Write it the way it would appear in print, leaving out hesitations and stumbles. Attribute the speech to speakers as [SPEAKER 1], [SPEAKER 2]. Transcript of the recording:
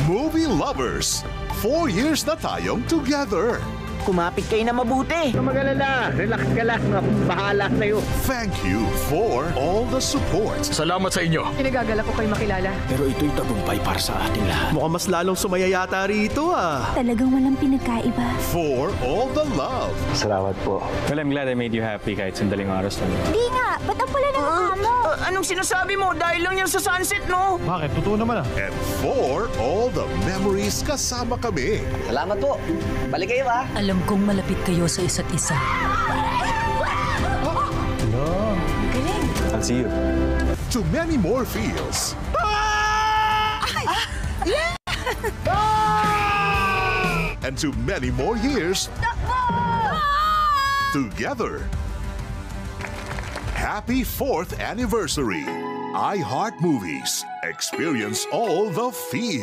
[SPEAKER 1] Movie lovers, 4 years na tayong together.
[SPEAKER 2] Kumapit kayo na mabuti.
[SPEAKER 3] Huwag mag-alala. Relax ka lang. Akong bahala sa'yo.
[SPEAKER 1] Thank you for all the support.
[SPEAKER 4] Salamat sa inyo.
[SPEAKER 5] Pinagagala ko kayo makilala.
[SPEAKER 4] Pero ito'y tagumpay para sa ating lahat.
[SPEAKER 6] Mukhang mas lalong sumaya yata rito ah.
[SPEAKER 7] Talagang walang pinagkaiba.
[SPEAKER 1] For all the love.
[SPEAKER 3] Salamat po.
[SPEAKER 8] Well, I'm glad I made you happy kahit sandaling oras lang.
[SPEAKER 7] Di nga, ba't ang pula ng mukha mo?
[SPEAKER 2] Anong sinasabi mo? Dahil lang yan sa sunset, no?
[SPEAKER 6] Bakit? Totoo naman ah.
[SPEAKER 1] And for all the memories kasama kami.
[SPEAKER 3] Salamat po. Balik kayo ha.
[SPEAKER 9] Alam kong malapit kayo sa isa't isa.
[SPEAKER 8] I'll see you.
[SPEAKER 1] To many more feels. And to many more years. Together. Happy 4th anniversary. iHeart Movies. Experience all the feels.